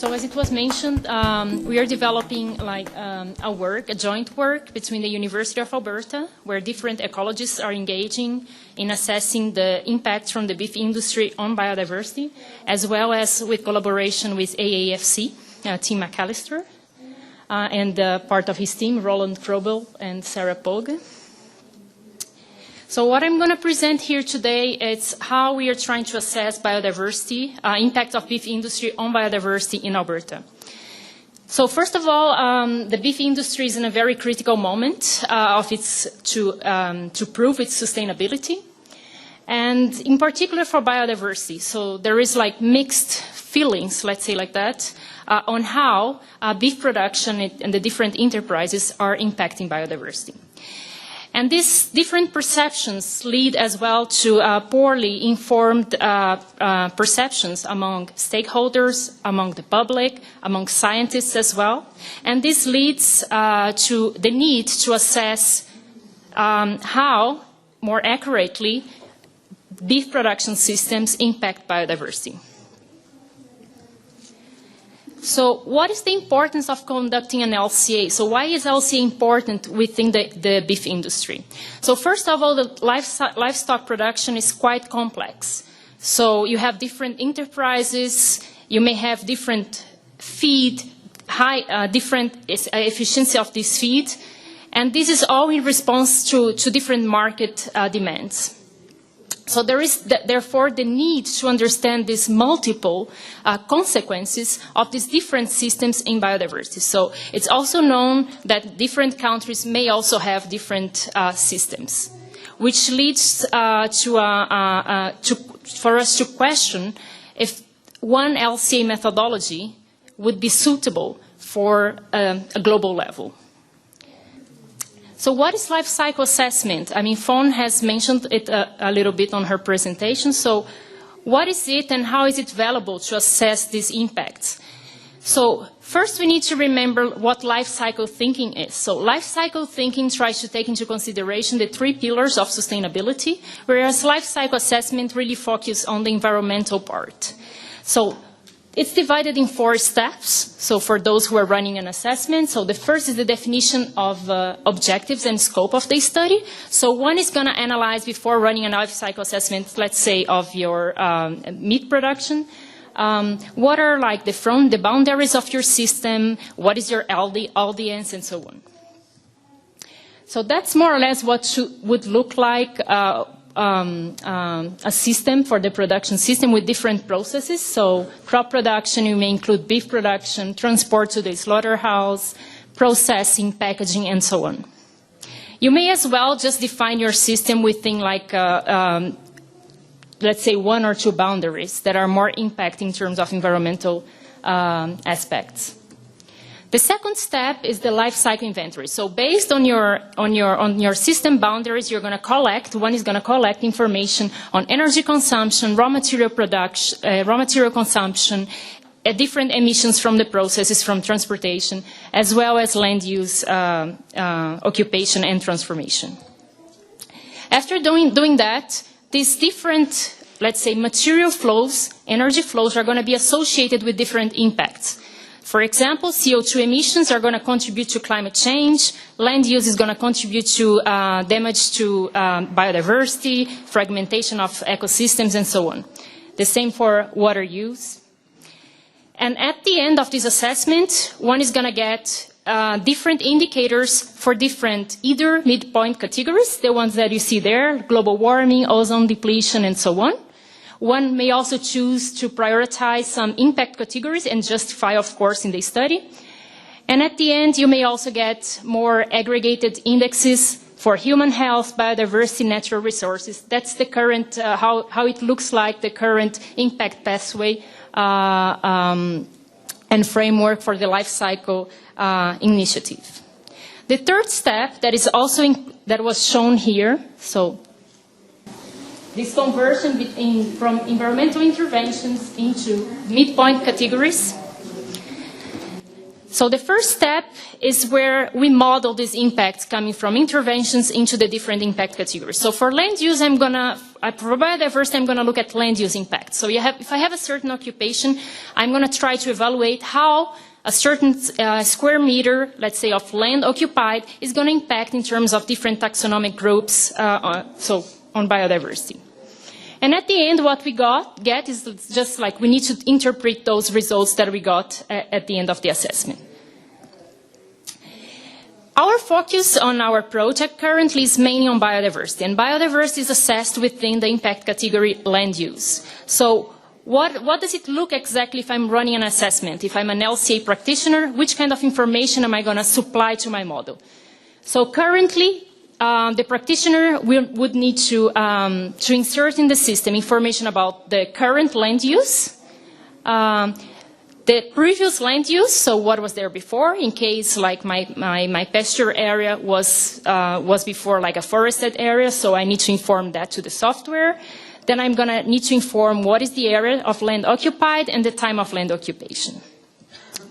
So as it was mentioned, we are developing a joint work between the University of Alberta, where different ecologists are engaging in assessing the impacts from the beef industry on biodiversity, as well as with collaboration with AAFC, Tim McAllister, and part of his team, Roland Krobel and Sarah Pogue. So what I'm going to present here today is how we are trying to assess biodiversity, impact of beef industry on biodiversity in Alberta. So first of all, the beef industry is in a very critical moment to prove its sustainability, and in particular for biodiversity. So there is like mixed feelings, let's say like that, on how beef production and the different enterprises are impacting biodiversity. And these different perceptions lead as well to poorly informed perceptions among stakeholders, among the public, among scientists as well. And this leads to the need to assess how, more accurately, beef production systems impact biodiversity. So what is the importance of conducting an LCA? So why is LCA important within the beef industry? So first of all, the livestock production is quite complex. So you have different enterprises, you may have different feed, different efficiency of this feed, and this is all in response to different market demands. So there is, therefore, the need to understand these multiple consequences of these different systems in biodiversity. So it's also known that different countries may also have different systems, which leads for us to question if one LCA methodology would be suitable for a global level. So what is life cycle assessment? I mean, Fawn has mentioned it a little bit on her presentation. So what is it and how is it valuable to assess these impacts? So first we need to remember what life cycle thinking is. So life cycle thinking tries to take into consideration the three pillars of sustainability, whereas life cycle assessment really focuses on the environmental part. So it's divided in 4 steps, so for those who are running an assessment. So the first is the definition of objectives and scope of the study. So one is going to analyze before running a life cycle assessment, let's say, of your meat production. What are like the boundaries of your system? What is your audience, and so on. So that's more or less what would look like a system for the production system with different processes. So crop production, you may include beef production, transport to the slaughterhouse, processing, packaging, and so on. You may as well just define your system within like, let's say, 1 or 2 boundaries that are more impact in terms of environmental aspects. The second step is the life cycle inventory. So based on your system boundaries, you're going to collect. One is going to collect information on energy consumption, raw material production, raw material consumption, different emissions from the processes, from transportation, as well as land use, occupation, and transformation. After doing that, these different, let's say, material flows, energy flows, are going to be associated with different impacts. For example, CO2 emissions are going to contribute to climate change. Land use is going to contribute to damage to biodiversity, fragmentation of ecosystems, and so on. The same for water use. And at the end of this assessment, one is going to get different indicators for different either midpoint categories, the ones that you see there, global warming, ozone depletion, and so on. One may also choose to prioritize some impact categories and justify, of course, in the study. And at the end, you may also get more aggregated indexes for human health, biodiversity, natural resources. That's the current, how it looks like, the current impact pathway and framework for the life cycle initiative. The third step that is also that was shown here, so this conversion from environmental interventions into midpoint categories. So the first step is where we model these impacts coming from interventions into the different impact categories. So for land use, for biodiversity, I'm going to look at land use impact. So if I have a certain occupation, I'm going to try to evaluate how a certain square meter, let's say, of land occupied is going to impact in terms of different taxonomic groups on biodiversity. And at the end, what we get is just like we need to interpret those results that we got at the end of the assessment. Our focus on our project currently is mainly on biodiversity, and biodiversity is assessed within the impact category land use. So what does it look exactly if I'm running an assessment? If I'm an LCA practitioner, which kind of information am I going to supply to my model? So currently, the practitioner would need to insert in the system information about the current land use, the previous land use, so what was there before, in case like my pasture area was before like a forested area, so I need to inform that to the software. Then I'm going to need to inform what is the area of land occupied and the time of land occupation.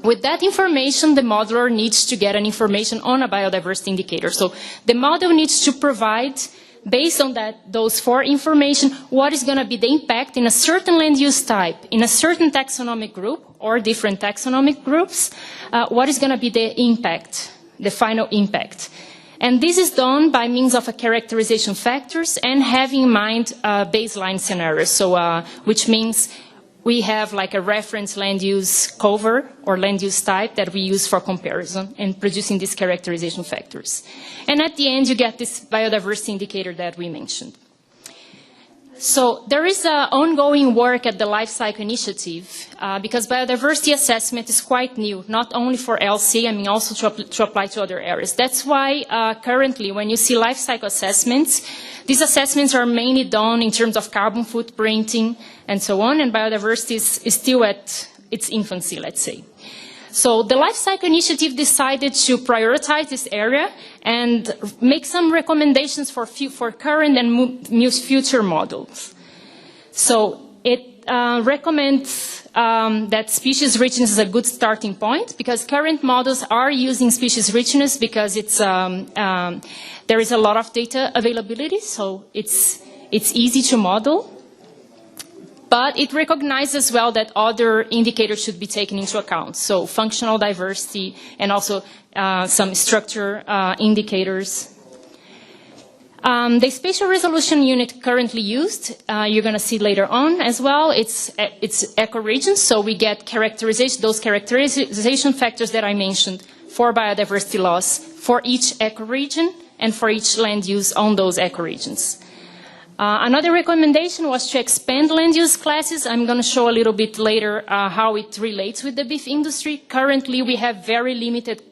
With that information, the modeler needs to get an information on a biodiversity indicator. So the model needs to provide, based on those four information, what is going to be the impact in a certain land use type, in a certain taxonomic group or different taxonomic groups, what is going to be the impact, the final impact. And this is done by means of a characterization factors and having in mind baseline scenarios, so which means we have like a reference land use cover or land use type that we use for comparison and producing these characterization factors. And at the end, you get this biodiversity indicator that we mentioned. So there is ongoing work at the Life Cycle Initiative because biodiversity assessment is quite new, not only for LC, I mean also to apply to other areas. That's why currently when you see life cycle assessments, these assessments are mainly done in terms of carbon footprinting and so on, and biodiversity is still at its infancy, let's say. So the Life Cycle Initiative decided to prioritize this area and make some recommendations for current and future models. So it recommends that species richness is a good starting point because current models are using species richness because it's, there is a lot of data availability, so it's easy to model. But it recognizes as well that other indicators should be taken into account. So functional diversity and also some structure indicators. The spatial resolution unit currently used, you're going to see later on as well, it's ecoregions. So we get those characterization factors that I mentioned for biodiversity loss for each ecoregion and for each land use on those ecoregions. Another recommendation was to expand land use classes. I'm going to show a little bit later how it relates with the beef industry. Currently, we have very limited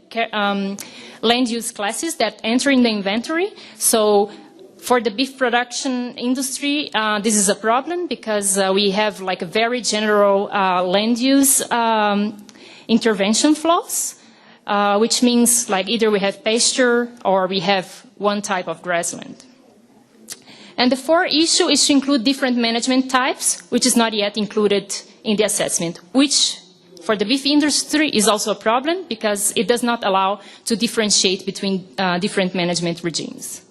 land use classes that enter in the inventory. So for the beef production industry, this is a problem because we have like a very general land use intervention flows, which means like either we have pasture or we have one type of grassland. And the fourth issue is to include different management types, which is not yet included in the assessment, which for the beef industry is also a problem because it does not allow to differentiate between different management regimes.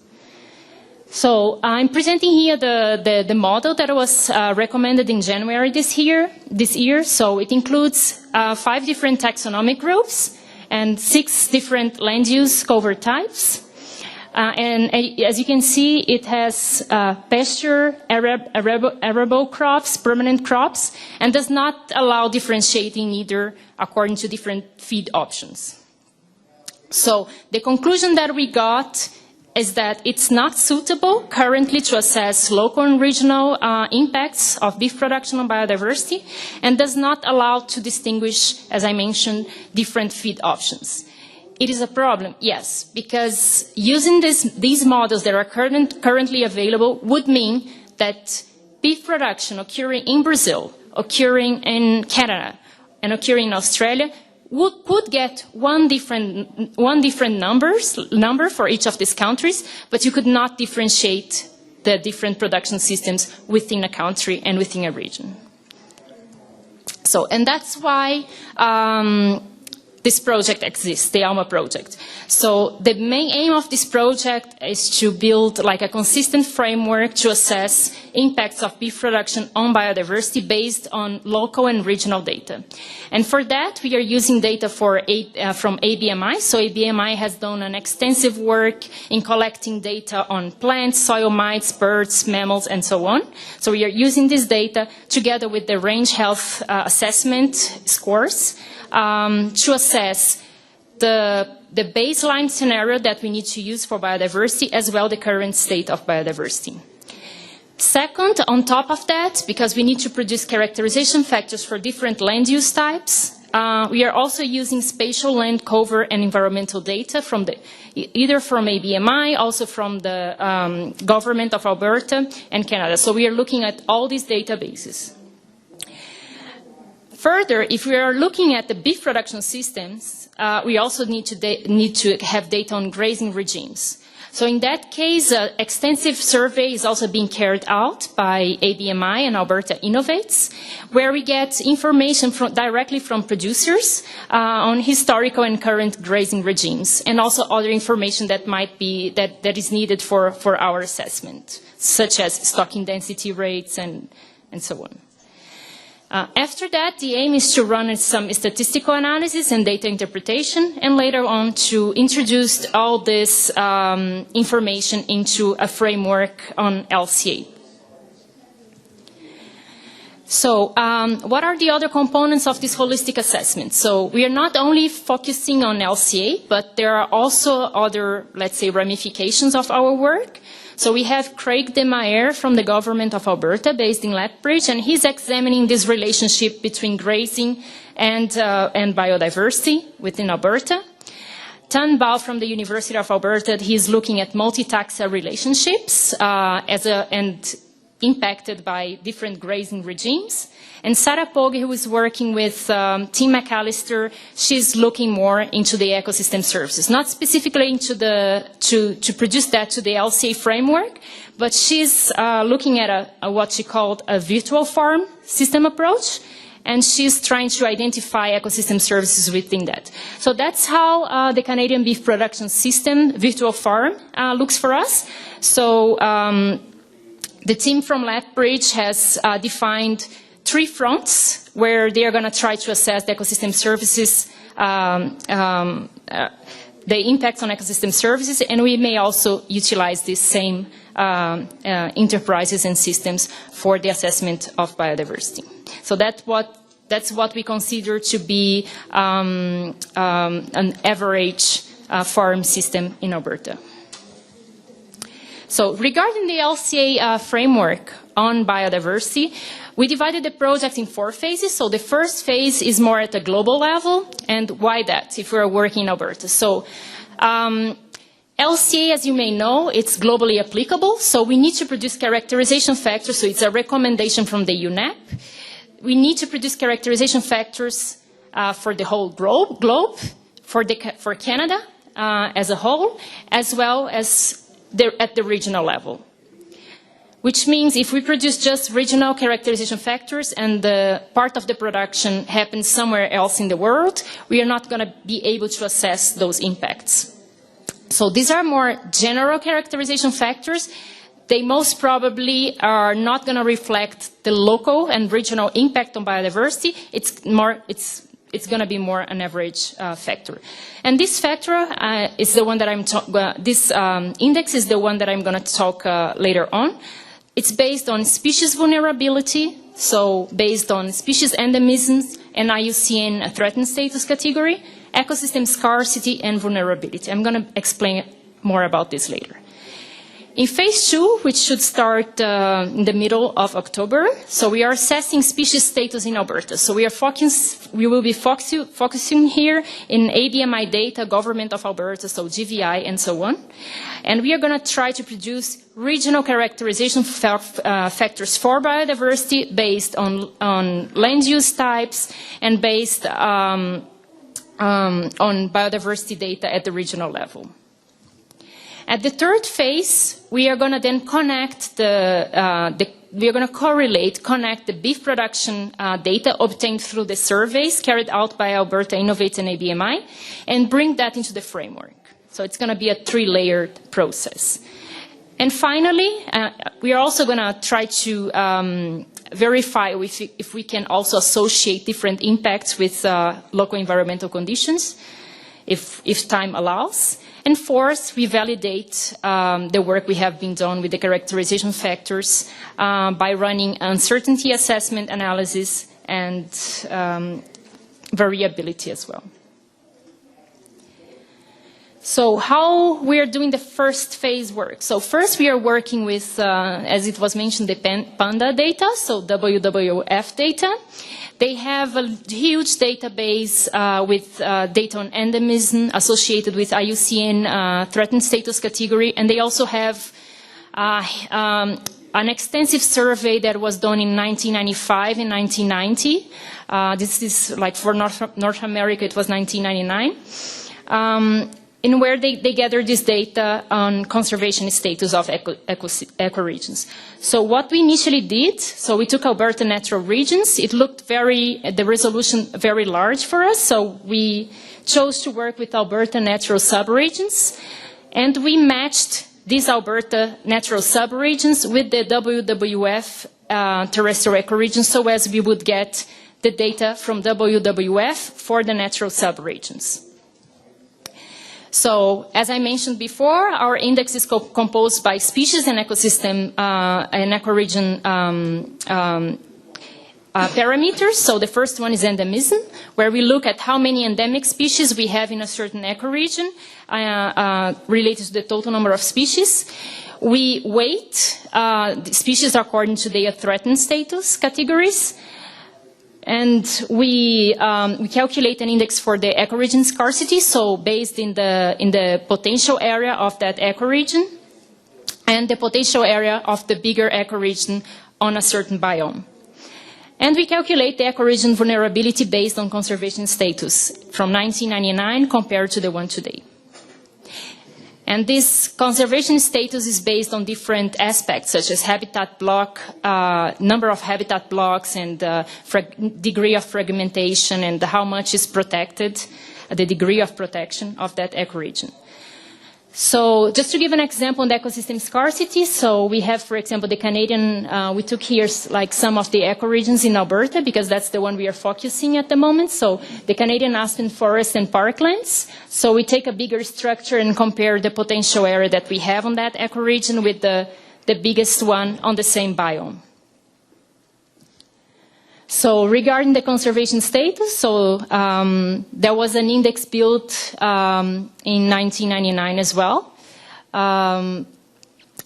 So I'm presenting here the model that was recommended in January this year. So it includes 5 different taxonomic groups and 6 different land use cover types. And as you can see, it has pasture, arable crops, permanent crops, and does not allow differentiating either according to different feed options. So the conclusion that we got is that it's not suitable currently to assess local and regional impacts of beef production on biodiversity and does not allow to distinguish, as I mentioned, different feed options. It is a problem, yes, because using these models that are currently available would mean that beef production occurring in Brazil, occurring in Canada, and occurring in Australia could get one different number for each of these countries, but you could not differentiate the different production systems within a country and within a region. So, and that's why this project exists, the ALMA project. So the main aim of this project is to build like a consistent framework to assess impacts of beef production on biodiversity based on local and regional data. And for that, we are using data from ABMI. So ABMI has done an extensive work in collecting data on plants, soil mites, birds, mammals, and so on. So we are using this data together with the range health assessment scores to assess the baseline scenario that we need to use for biodiversity, as well the current state of biodiversity. Second, on top of that, because we need to produce characterization factors for different land use types, we are also using spatial land cover and environmental data from either from ABMI, also from the government of Alberta and Canada. So we are looking at all these databases. Further, if we are looking at the beef production systems, we also need to have data on grazing regimes. So in that case, an extensive survey is also being carried out by ABMI and Alberta Innovates, where we get information directly from producers on historical and current grazing regimes, and also other information that might be that is needed for our assessment, such as stocking density rates and so on. After that, the aim is to run some statistical analysis and data interpretation, and later on to introduce all this information into a framework on LCA. So what are the other components of this holistic assessment? So we are not only focusing on LCA, but there are also other, let's say, ramifications of our work. So we have Craig De Maia from the government of Alberta, based in Lethbridge, and he's examining this relationship between grazing and biodiversity within Alberta. Tan Bao from the University of Alberta, he's looking at multi-taxa relationships and impacted by different grazing regimes. And Sarah Pogge, who is working with Tim McAllister, she's looking more into the ecosystem services, not specifically into to produce that to the LCA framework, but she's looking at what she called a virtual farm system approach, and she's trying to identify ecosystem services within that. So that's how the Canadian beef production system virtual farm looks for us. So the team from Lethbridge has defined 3 fronts where they are going to try to assess the ecosystem services, the impacts on ecosystem services, and we may also utilize these same enterprises and systems for the assessment of biodiversity. So that's what we consider to be an average farm system in Alberta. So regarding the LCA framework on biodiversity, we divided the project in 4 phases. So the first phase is more at a global level. And why that, if we're working in Alberta? So LCA, as you may know, it's globally applicable. So we need to produce characterization factors. So it's a recommendation from the UNEP. We need to produce characterization factors for the whole globe, for Canada as a whole, as well as at the regional level. Which means if we produce just regional characterization factors and the part of the production happens somewhere else in the world, we are not going to be able to assess those impacts. So these are more general characterization factors. They most probably are not going to reflect the local and regional impact on biodiversity. It's going to be more an average factor. And this factor is the one that this index is the one that I'm going to talk later on. It's based on species vulnerability, so based on species endemisms and IUCN threatened status category, ecosystem scarcity and vulnerability. I'm going to explain more about this later. In phase 2, which should start in the middle of October, so we are assessing species status in Alberta. So we will be focusing here in ABMI data, Government of Alberta, so GVI and so on. And we are going to try to produce regional characterization factors for biodiversity based on land use types and based on biodiversity data at the regional level. At the third phase, we are going to then connect the we are going to connect the beef production data obtained through the surveys carried out by Alberta Innovate and ABMI, and bring that into the framework. So it's going to be a 3-layered process. And finally, we are also going to try to verify if we can also associate different impacts with local environmental conditions, if time allows. And fourth, we validate the work we have been done with the characterization factors by running uncertainty assessment analysis and variability as well. So how we are doing the first phase work. So first we are working with, as it was mentioned, the PANDA data, so WWF data. They have a huge database with data on endemism associated with IUCN threatened status category, and they also have an extensive survey that was done in 1995 and 1990. This is like for North America, it was 1999. In where they gather this data on conservation status of ecoregions. So what we initially did, so we took Alberta natural regions. It looked the resolution very large for us, so we chose to work with Alberta natural subregions, and we matched these Alberta natural subregions with the WWF terrestrial ecoregions, so as we would get the data from WWF for the natural subregions. So, as I mentioned before, our index is composed by species and ecosystem and ecoregion parameters. So the first one is endemism, where we look at how many endemic species we have in a certain ecoregion related to the total number of species. We weight the species according to their threatened status categories. And we calculate an index for the ecoregion scarcity, so based in the potential area of that ecoregion and the potential area of the bigger ecoregion on a certain biome. And we calculate the ecoregion vulnerability based on conservation status from 1999 compared to the one today. And this conservation status is based on different aspects, such as habitat block, number of habitat blocks, and degree of fragmentation, and how much is protected, the degree of protection of that ecoregion. So just to give an example on the ecosystem scarcity, so we have, for example, the Canadian, we took here like some of the ecoregions in Alberta, because that's the one we are focusing at the moment. So the Canadian aspen forest and parklands. So we take a bigger structure and compare the potential area that we have on that ecoregion with the biggest one on the same biome. So regarding the conservation status, so there was an index built in 1999 as well,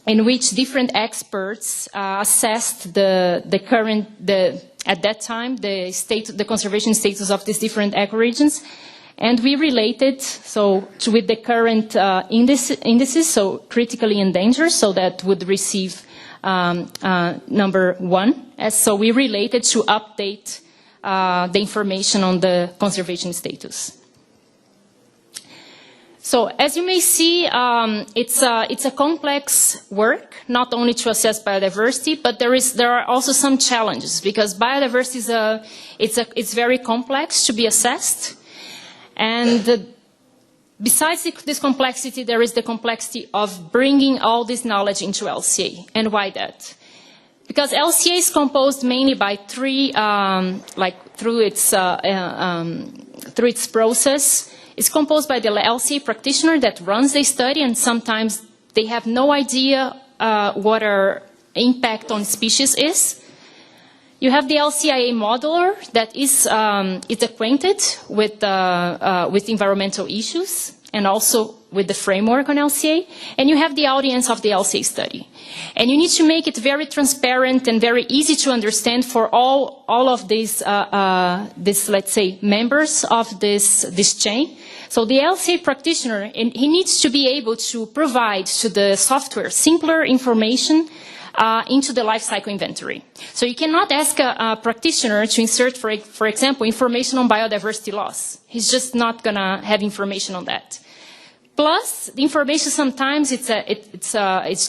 in which different experts assessed at that time the conservation status of these different ecoregions, and we related with the current indices, so critically endangered, so that would receive number 1. So we related to update the information on the conservation status. So as you may see, it's a complex work, not only to assess biodiversity, but there are also some challenges, because biodiversity it's very complex to be assessed, and besides this complexity, there is the complexity of bringing all this knowledge into LCA. And why that? Because LCA is composed mainly by three, through its process. It's composed by the LCA practitioner that runs the study, and sometimes they have no idea what our impact on species is. You have the LCIA modeler that is acquainted with environmental issues and also with the framework on LCA. And you have the audience of the LCA study. And you need to make it very transparent and very easy to understand for all of these, let's say, members of this chain. So the LCA practitioner, he needs to be able to provide to the software simpler information into the life cycle inventory. So you cannot ask a practitioner to insert, for example, information on biodiversity loss. He's just not going to have information on that. Plus, the information sometimes it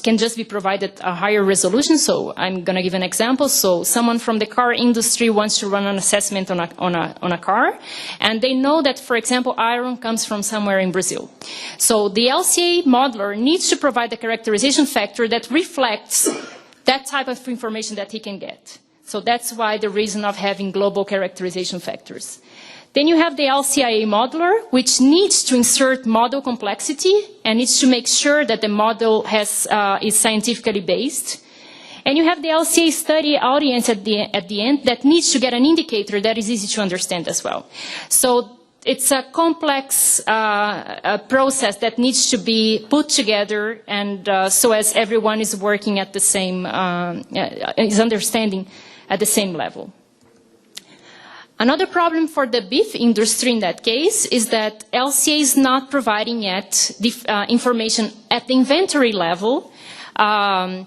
can just be provided a higher resolution. So I'm going to give an example. So someone from the car industry wants to run an assessment on a car, and they know that, for example, iron comes from somewhere in Brazil. So the LCA modeler needs to provide a characterization factor that reflects that type of information that he can get. So that's why the reason of having global characterization factors. Then you have the LCIA modeler, which needs to insert model complexity and needs to make sure that the model is scientifically based. And you have the LCA study audience at the end that needs to get an indicator that is easy to understand as well. So it's a complex process that needs to be put together, and so as everyone is working at the same, is understanding at the same level. Another problem for the beef industry in that case is that LCA is not providing yet information at the inventory level on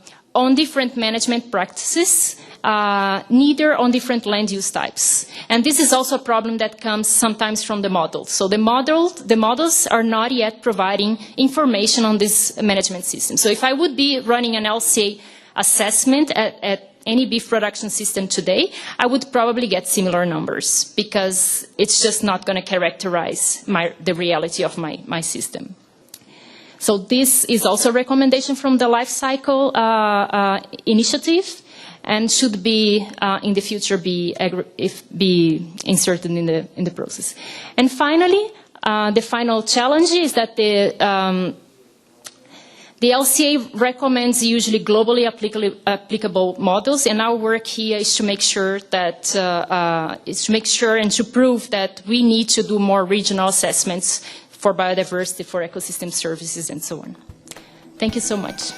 different management practices, neither on different land use types. And this is also a problem that comes sometimes from the models. So the models are not yet providing information on this management system. So if I would be running an LCA assessment at any beef production system today, I would probably get similar numbers because it's just not going to characterize the reality of my system. So this is also a recommendation from the Life Cycle Initiative and should be, in the future, be inserted in the process. And finally, the final challenge is that the LCA recommends usually globally applicable models, and our work here is to make sure that and to prove that we need to do more regional assessments for biodiversity, for ecosystem services, and so on. Thank you so much.